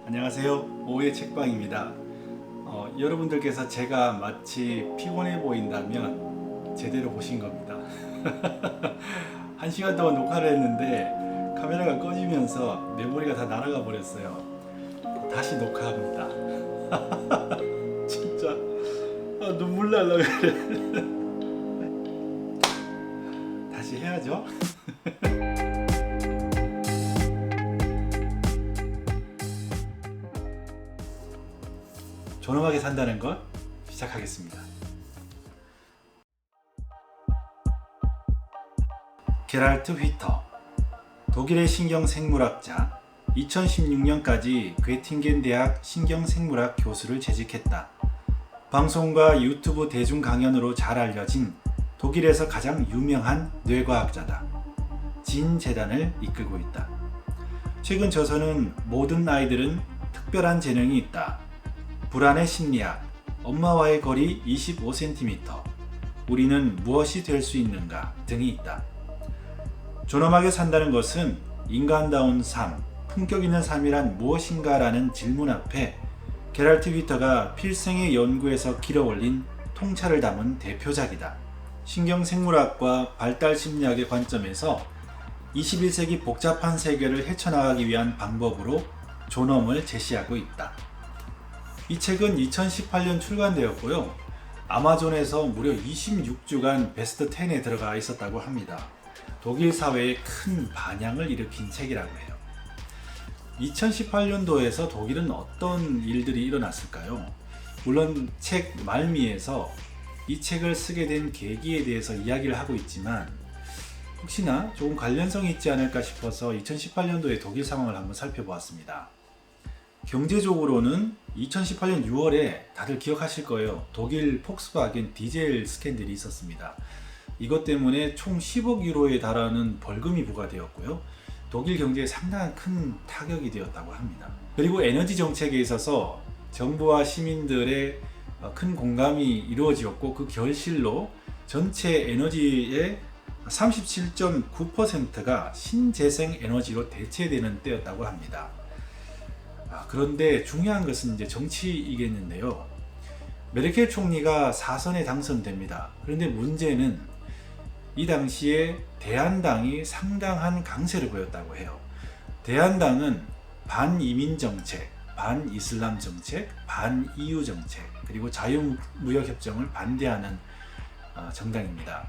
안녕하세요. 오후의 책방입니다. 여러분들께서 제가 마치 피곤해 보인다면 제대로 보신 겁니다. 1시간 동안 녹화를 했는데 카메라가 꺼지면서 메모리가 다 날아가 버렸어요. 다시 녹화합니다. 진짜 눈물 날라 그래. 다시 해야죠. 존엄하게 산다는 것 시작하겠습니다. 게랄트 휘터, 독일의 신경생물학자, 2016년까지 괴팅겐 대학 신경생물학 교수를 재직했다. 방송과 유튜브 대중 강연으로 잘 알려진 독일에서 가장 유명한 뇌과학자다. 진 재단을 이끌고 있다. 최근 저서는 모든 아이들은 특별한 재능이 있다. 불안의 심리학, 엄마와의 거리 25cm, 우리는 무엇이 될 수 있는가 등이 있다. 존엄하게 산다는 것은 인간다운 삶, 품격 있는 삶이란 무엇인가 라는 질문 앞에 게랄트 휘터가 필생의 연구에서 길어올린 통찰을 담은 대표작이다. 신경생물학과 발달심리학의 관점에서 21세기 복잡한 세계를 헤쳐나가기 위한 방법으로 존엄을 제시하고 있다. 이 책은 2018년 출간되었고요. 아마존에서 무려 26주간 베스트 10에 들어가 있었다고 합니다. 독일 사회에 큰 반향을 일으킨 책이라고 해요. 2018년도에서 독일은 어떤 일들이 일어났을까요? 물론 책 말미에서 이 책을 쓰게 된 계기에 대해서 이야기를 하고 있지만 혹시나 조금 관련성이 있지 않을까 싶어서 2018년도의 독일 상황을 한번 살펴보았습니다. 경제적으로는 2018년 6월에 다들 기억하실 거예요. 독일 폭스바겐 디젤 스캔들이 있었습니다. 이것 때문에 총 10억 유로에 달하는 벌금이 부과되었고요. 독일 경제에 상당한 큰 타격이 되었다고 합니다. 그리고 에너지 정책에 있어서 정부와 시민들의 큰 공감이 이루어지었고 그 결실로 전체 에너지의 37.9%가 신재생 에너지로 대체되는 때였다고 합니다. 그런데 중요한 것은 이제 정치이겠는데요. 메르켈 총리가 4선에 당선됩니다. 그런데 문제는 이 당시에 대한당이 상당한 강세를 보였다고 해요. 대한당은 반이민 정책, 반이슬람 정책, 반EU 정책, 그리고 자유무역협정을 반대하는 정당입니다.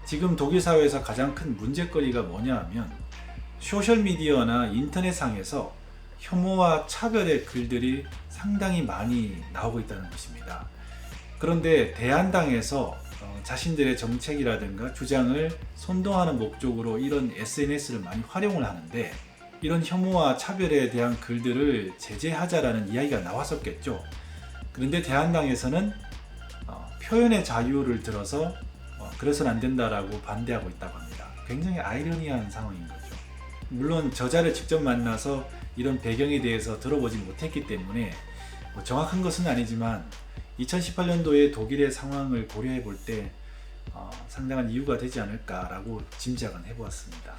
지금 독일 사회에서 가장 큰 문제거리가 뭐냐 하면 소셜미디어나 인터넷상에서 혐오와 차별의 글들이 상당히 많이 나오고 있다는 것입니다. 그런데 대한당에서 자신들의 정책이라든가 주장을 선동하는 목적으로 이런 SNS를 많이 활용을 하는데 이런 혐오와 차별에 대한 글들을 제재하자라는 이야기가 나왔었겠죠. 그런데 대한당에서는 표현의 자유를 들어서 그래서는 안 된다라고 반대하고 있다고 합니다. 굉장히 아이러니한 상황인 거죠. 물론 저자를 직접 만나서 이런 배경에 대해서 들어보지 못했기 때문에 정확한 것은 아니지만 2018년도에 독일의 상황을 고려해 볼 때 상당한 이유가 되지 않을까라고 짐작은 해보았습니다.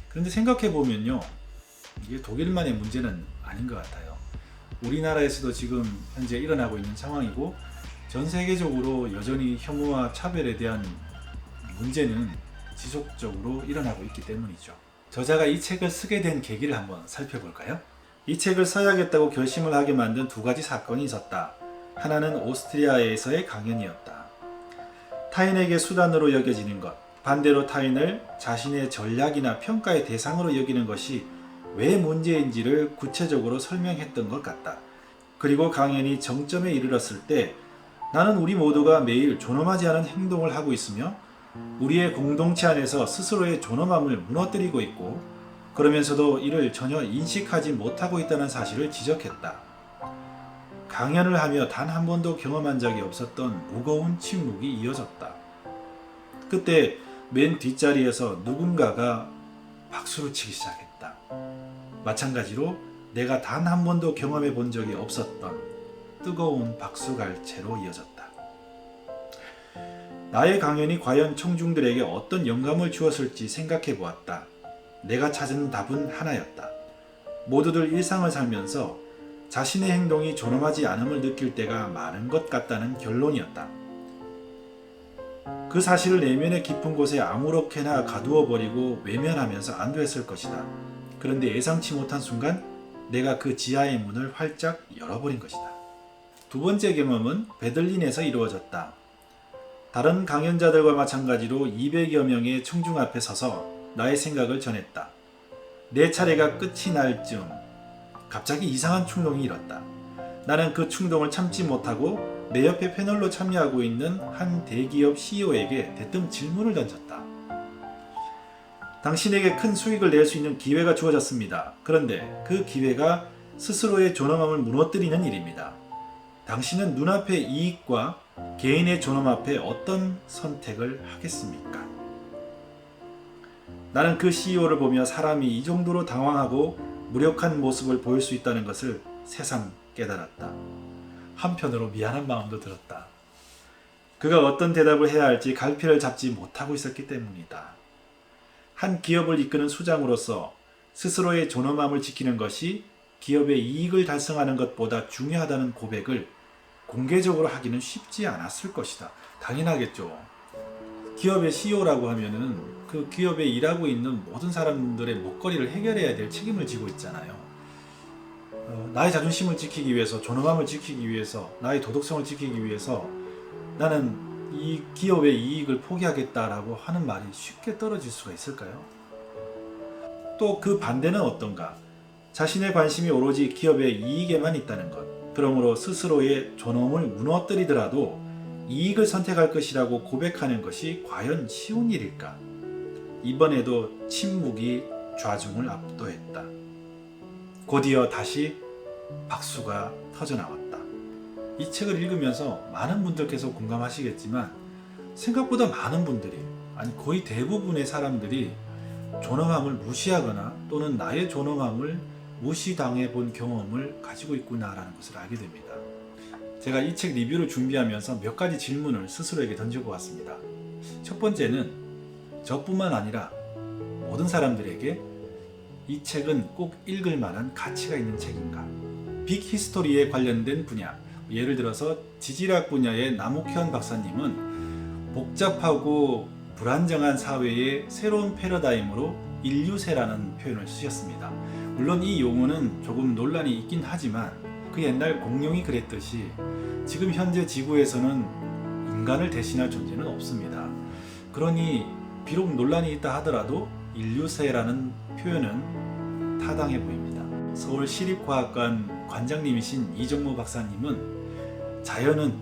그런데 생각해 보면요, 이게 독일만의 문제는 아닌 것 같아요. 우리나라에서도 지금 현재 일어나고 있는 상황이고 전 세계적으로 여전히 혐오와 차별에 대한 문제는 지속적으로 일어나고 있기 때문이죠. 저자가 이 책을 쓰게 된 계기를 한번 살펴볼까요? 이 책을 써야겠다고 결심을 하게 만든 두 가지 사건이 있었다. 하나는 오스트리아에서의 강연이었다. 타인에게 수단으로 여겨지는 것, 반대로 타인을 자신의 전략이나 평가의 대상으로 여기는 것이 왜 문제인지를 구체적으로 설명했던 것 같다. 그리고 강연이 정점에 이르렀을 때 나는 우리 모두가 매일 존엄하지 않은 행동을 하고 있으며 우리의 공동체 안에서 스스로의 존엄함을 무너뜨리고 있고 그러면서도 이를 전혀 인식하지 못하고 있다는 사실을 지적했다. 강연을 하며 단 한 번도 경험한 적이 없었던 무거운 침묵이 이어졌다. 그때 맨 뒷자리에서 누군가가 박수를 치기 시작했다. 마찬가지로 내가 단 한 번도 경험해 본 적이 없었던 뜨거운 박수갈채로 이어졌다. 나의 강연이 과연 청중들에게 어떤 영감을 주었을지 생각해 보았다. 내가 찾은 답은 하나였다. 모두들 일상을 살면서 자신의 행동이 존엄하지 않음을 느낄 때가 많은 것 같다는 결론이었다. 그 사실을 내면의 깊은 곳에 아무렇게나 가두어 버리고 외면하면서 안도했을 것이다. 그런데 예상치 못한 순간 내가 그 지하의 문을 활짝 열어버린 것이다. 두 번째 경험은 베들린에서 이루어졌다. 다른 강연자들과 마찬가지로 200여 명의 청중 앞에 서서 나의 생각을 전했다. 내 차례가 끝이 날 즈음 갑자기 이상한 충동이 일었다. 나는 그 충동을 참지 못하고 내 옆에 패널로 참여하고 있는 한 대기업 CEO에게 대뜸 질문을 던졌다. 당신에게 큰 수익을 낼 수 있는 기회가 주어졌습니다. 그런데 그 기회가 스스로의 존엄함을 무너뜨리는 일입니다. 당신은 눈앞의 이익과 개인의 존엄 앞에 어떤 선택을 하겠습니까? 나는 그 CEO를 보며 사람이 이 정도로 당황하고 무력한 모습을 보일 수 있다는 것을 새삼 깨달았다. 한편으로 미안한 마음도 들었다. 그가 어떤 대답을 해야 할지 갈피를 잡지 못하고 있었기 때문이다. 한 기업을 이끄는 수장으로서 스스로의 존엄함을 지키는 것이 기업의 이익을 달성하는 것보다 중요하다는 고백을 공개적으로 하기는 쉽지 않았을 것이다. 당연하겠죠. 기업의 CEO라고 하면은 그 기업에 일하고 있는 모든 사람들의 목걸이를 해결해야 될 책임을 지고 있잖아요. 나의 자존심을 지키기 위해서, 존엄함을 지키기 위해서, 나의 도덕성을 지키기 위해서 나는 이 기업의 이익을 포기하겠다라고 하는 말이 쉽게 떨어질 수가 있을까요? 또 그 반대는 어떤가? 자신의 관심이 오로지 기업의 이익에만 있다는 것. 그러므로 스스로의 존엄을 무너뜨리더라도 이익을 선택할 것이라고 고백하는 것이 과연 쉬운 일일까? 이번에도 침묵이 좌중을 압도했다. 곧이어 다시 박수가 터져나왔다. 이 책을 읽으면서 많은 분들께서 공감하시겠지만 생각보다 많은 분들이, 아니 거의 대부분의 사람들이 존엄함을 무시하거나 또는 나의 존엄함을 무시당해 본 경험을 가지고 있구나라는 것을 알게 됩니다. 제가 이 책 리뷰를 준비하면서 몇 가지 질문을 스스로에게 던져보았습니다. 첫 번째는 저뿐만 아니라 모든 사람들에게 이 책은 꼭 읽을 만한 가치가 있는 책인가? 빅 히스토리에 관련된 분야, 예를 들어서 지질학 분야의 남욱현 박사님은 복잡하고 불안정한 사회의 새로운 패러다임으로 인류세라는 표현을 쓰셨습니다. 물론 이 용어는 조금 논란이 있긴 하지만 그 옛날 공룡이 그랬듯이 지금 현재 지구에서는 인간을 대신할 존재는 없습니다. 그러니 비록 논란이 있다 하더라도 인류세라는 표현은 타당해 보입니다. 서울시립과학관 관장님이신 이정모 박사님은 자연은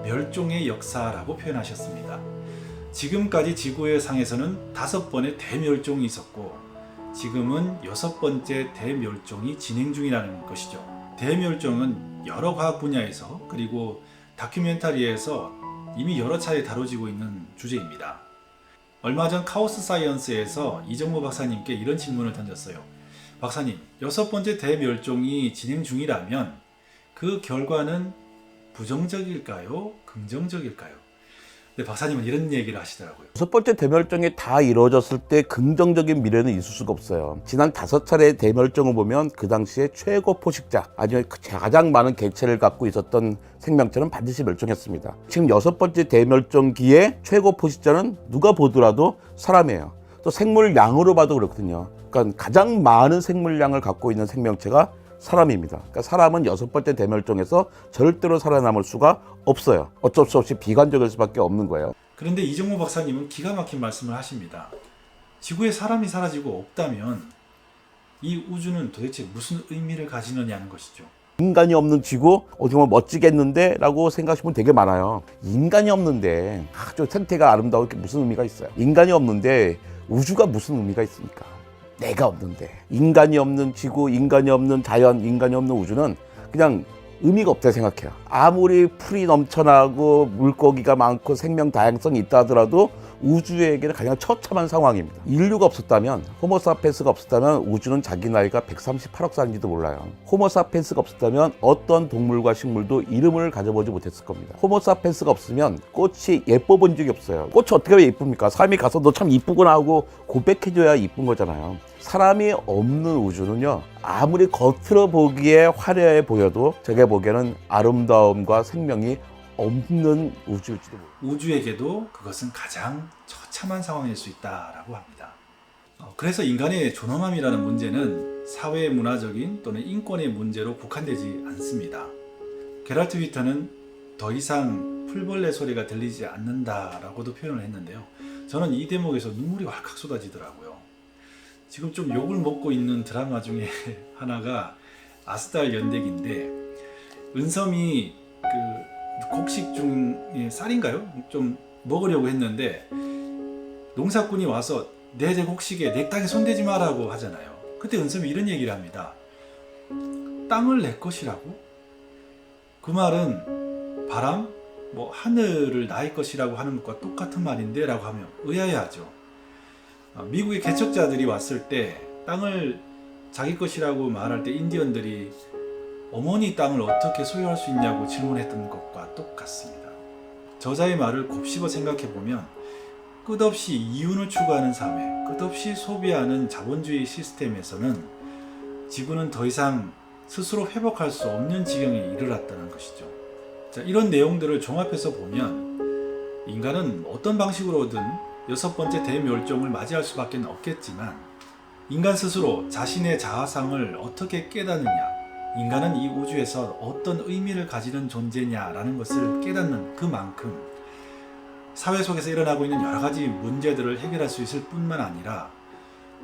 멸종의 역사라고 표현하셨습니다. 지금까지 지구의 상에서는 5번의 대멸종이 있었고 지금은 6번째 대멸종이 진행 중이라는 것이죠. 대멸종은 여러 과학 분야에서 그리고 다큐멘터리에서 이미 여러 차례 다뤄지고 있는 주제입니다. 얼마 전 카오스 사이언스에서 이정모 박사님께 이런 질문을 던졌어요. 박사님, 6번째 대멸종이 진행 중이라면 그 결과는 부정적일까요? 긍정적일까요? 네, 박사님은 이런 얘기를 하시더라고요. 6번째 대멸종이 다 이루어졌을 때 긍정적인 미래는 있을 수가 없어요. 지난 5차례의 대멸종을 보면 그 당시에 최고 포식자, 아니면 가장 많은 개체를 갖고 있었던 생명체는 반드시 멸종했습니다. 지금 6번째 대멸종기의 최고 포식자는 누가 보더라도 사람이에요. 또 생물량으로 봐도 그렇거든요. 그러니까 가장 많은 생물량을 갖고 있는 생명체가 사람입니다. 그러니까 사람은 6번째 대멸종에서 절대로 살아남을 수가 없어요. 어쩔 수 없이 비관적일 수밖에 없는 거예요. 그런데 이정모 박사님은 기가 막힌 말씀을 하십니다. 지구에 사람이 사라지고 없다면 이 우주는 도대체 무슨 의미를 가지느냐는 것이죠. 인간이 없는 지구 어떻게 보면 멋지겠는데 라고 생각하시는 분 되게 많아요. 인간이 없는데 아주 생태가 아름다울 게 무슨 의미가 있어요. 인간이 없는데 우주가 무슨 의미가 있습니까? 내가 없는데. 인간이 없는 지구, 인간이 없는 자연, 인간이 없는 우주는 그냥 의미가 없다고 생각해요. 아무리 풀이 넘쳐나고 물고기가 많고 생명 다양성이 있다 하더라도 우주에게는 가장 처참한 상황입니다. 인류가 없었다면, 호모사피엔스가 없었다면 우주는 자기 나이가 138억 살인지도 몰라요. 호모사피엔스가 없었다면 어떤 동물과 식물도 이름을 가져보지 못했을 겁니다. 호모사피엔스가 없으면 꽃이 예뻐 본 적이 없어요. 꽃이 어떻게 하면 예쁩니까? 사람이 가서 너 참 이쁘구나 하고 고백해줘야 이쁜 거잖아요. 사람이 없는 우주는요, 아무리 겉으로 보기에 화려해 보여도 제가 보기에는 아름다움과 생명이 없는 우주일지도 모릅니다. 우주에게도 그것은 가장 처참한 상황일 수 있다라고 합니다. 그래서 인간의 존엄함이라는 문제는 사회 문화적인 또는 인권의 문제로 국한되지 않습니다. 게랄트 위터는 더 이상 풀벌레 소리가 들리지 않는다라고도 표현을 했는데요. 저는 이 대목에서 눈물이 왈칵 쏟아지더라고요. 지금 좀 욕을 먹고 있는 드라마 중에 하나가 아스달 연대기인데, 은섬이 그 곡식 중에 쌀인가요? 좀 먹으려고 했는데 농사꾼이 와서 내 곡식에 내 땅에 손대지 마라고 하잖아요. 그때 은섬이 이런 얘기를 합니다. 땅을 내 것이라고? 그 말은 바람, 하늘을 나의 것이라고 하는 것과 똑같은 말인데 라고 하면 의아해하죠. 미국의 개척자들이 왔을 때 땅을 자기 것이라고 말할 때 인디언들이 어머니 땅을 어떻게 소유할 수 있냐고 질문했던 것과 똑같습니다. 저자의 말을 곱씹어 생각해보면 끝없이 이윤을 추구하는 사회, 끝없이 소비하는 자본주의 시스템에서는 지구는 더 이상 스스로 회복할 수 없는 지경에 이르렀다는 것이죠. 자, 이런 내용들을 종합해서 보면 인간은 어떤 방식으로든 6번째 대멸종을 맞이할 수밖에 없겠지만, 인간 스스로 자신의 자아상을 어떻게 깨닫느냐, 인간은 이 우주에서 어떤 의미를 가지는 존재냐라는 것을 깨닫는 그만큼 사회 속에서 일어나고 있는 여러 가지 문제들을 해결할 수 있을 뿐만 아니라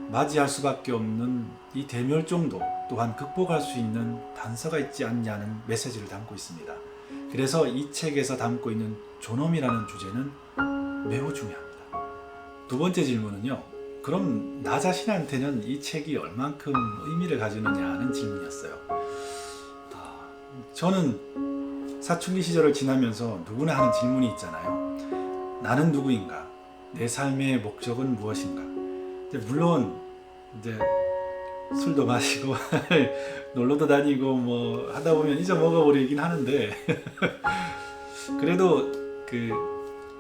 맞이할 수밖에 없는 이 대멸종도 또한 극복할 수 있는 단서가 있지 않냐는 메시지를 담고 있습니다. 그래서 이 책에서 담고 있는 존엄이라는 주제는 매우 중요합니다. 두 번째 질문은요, 그럼 나 자신한테는 이 책이 얼만큼 의미를 가지느냐 하는 질문이었어요. 저는 사춘기 시절을 지나면서 누구나 하는 질문이 있잖아요. 나는 누구인가? 내 삶의 목적은 무엇인가? 물론 이제 술도 마시고 놀러도 다니고 하다 보면 잊어먹어 버리긴 하는데 그래도 그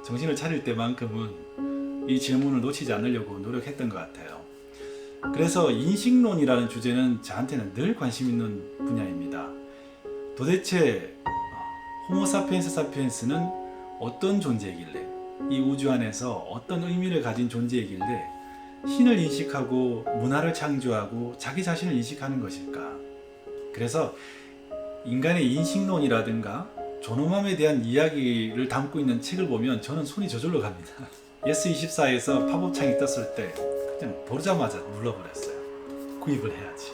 정신을 차릴 때만큼은 이 질문을 놓치지 않으려고 노력했던 것 같아요. 그래서 인식론이라는 주제는 저한테는 늘 관심 있는 분야입니다. 도대체 호모사피엔스 사피엔스는 어떤 존재이길래, 이 우주 안에서 어떤 의미를 가진 존재이길래 신을 인식하고 문화를 창조하고 자기 자신을 인식하는 것일까? 그래서 인간의 인식론이라든가 존엄함에 대한 이야기를 담고 있는 책을 보면 저는 손이 저절로 갑니다. 예스24에서 팝업창이 떴을 때 그냥 보자마자 눌러버렸어요. 구입을 해야지.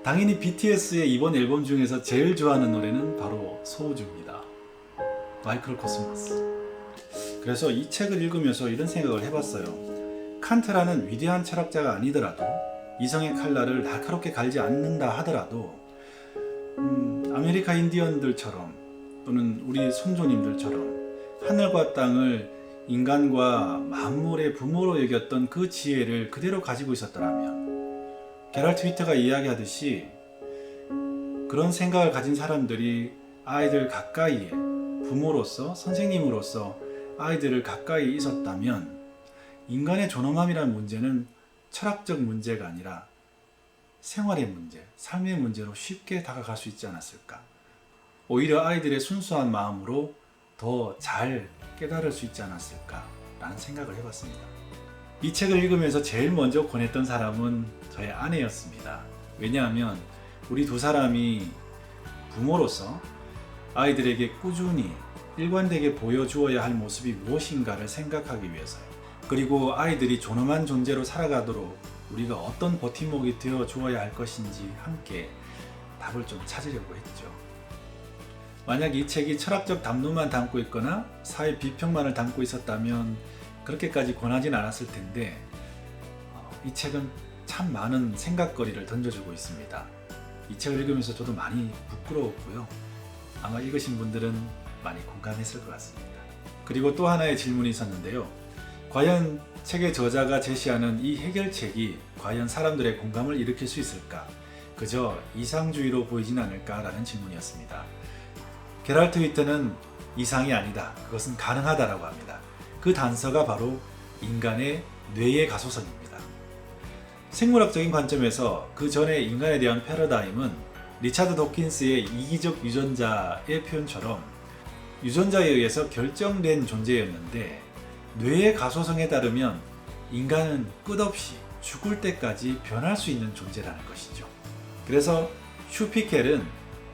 당연히 BTS의 이번 앨범 중에서 제일 좋아하는 노래는 바로 소우주입니다. 마이클 코스모스. 그래서 이 책을 읽으면서 이런 생각을 해봤어요. 칸트라는 위대한 철학자가 아니더라도, 이성의 칼날을 날카롭게 갈지 않는다 하더라도 아메리카 인디언들처럼 또는 우리 선조님들처럼 하늘과 땅을 인간과 만물의 부모로 여겼던 그 지혜를 그대로 가지고 있었더라면, 게랄트 위터가 이야기하듯이 그런 생각을 가진 사람들이 아이들 가까이에 부모로서, 선생님으로서 아이들을 가까이 있었다면 인간의 존엄함이라는 문제는 철학적 문제가 아니라 생활의 문제, 삶의 문제로 쉽게 다가갈 수 있지 않았을까. 오히려 아이들의 순수한 마음으로 더 잘 깨달을 수 있지 않았을까 라는 생각을 해봤습니다. 이 책을 읽으면서 제일 먼저 권했던 사람은 저의 아내였습니다. 왜냐하면 우리 두 사람이 부모로서 아이들에게 꾸준히 일관되게 보여주어야 할 모습이 무엇인가를 생각하기 위해서요. 그리고 아이들이 존엄한 존재로 살아가도록 우리가 어떤 버팀목이 되어 주어야 할 것인지 함께 답을 좀 찾으려고 했죠. 만약 이 책이 철학적 담론만 담고 있거나 사회 비평만을 담고 있었다면 그렇게까지 권하진 않았을 텐데, 이 책은 참 많은 생각거리를 던져주고 있습니다. 이 책을 읽으면서 저도 많이 부끄러웠고요. 아마 읽으신 분들은 많이 공감했을 것 같습니다. 그리고 또 하나의 질문이 있었는데요. 과연 책의 저자가 제시하는 이 해결책이 과연 사람들의 공감을 일으킬 수 있을까? 그저 이상주의로 보이진 않을까라는 질문이었습니다. 게랄트 위터는 이상이 아니다, 그것은 가능하다라고 합니다. 그 단서가 바로 인간의 뇌의 가소성입니다. 생물학적인 관점에서 그 전에 인간에 대한 패러다임은 리차드 도킨스의 이기적 유전자의 표현처럼 유전자에 의해서 결정된 존재였는데, 뇌의 가소성에 따르면 인간은 끝없이 죽을 때까지 변할 수 있는 존재라는 것이죠. 그래서 슈피켈은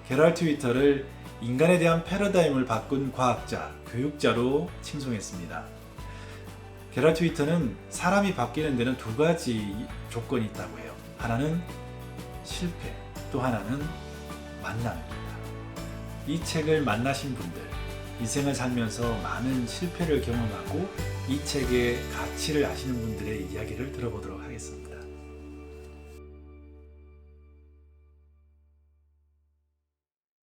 게랄트 위터를 인간에 대한 패러다임을 바꾼 과학자, 교육자로 칭송했습니다. 게랄트 위터는 사람이 바뀌는 데는 두 가지 조건이 있다고 해요. 하나는 실패, 또 하나는 만남입니다. 이 책을 만나신 분들, 인생을 살면서 많은 실패를 경험하고 이 책의 가치를 아시는 분들의 이야기를 들어보도록 하겠습니다.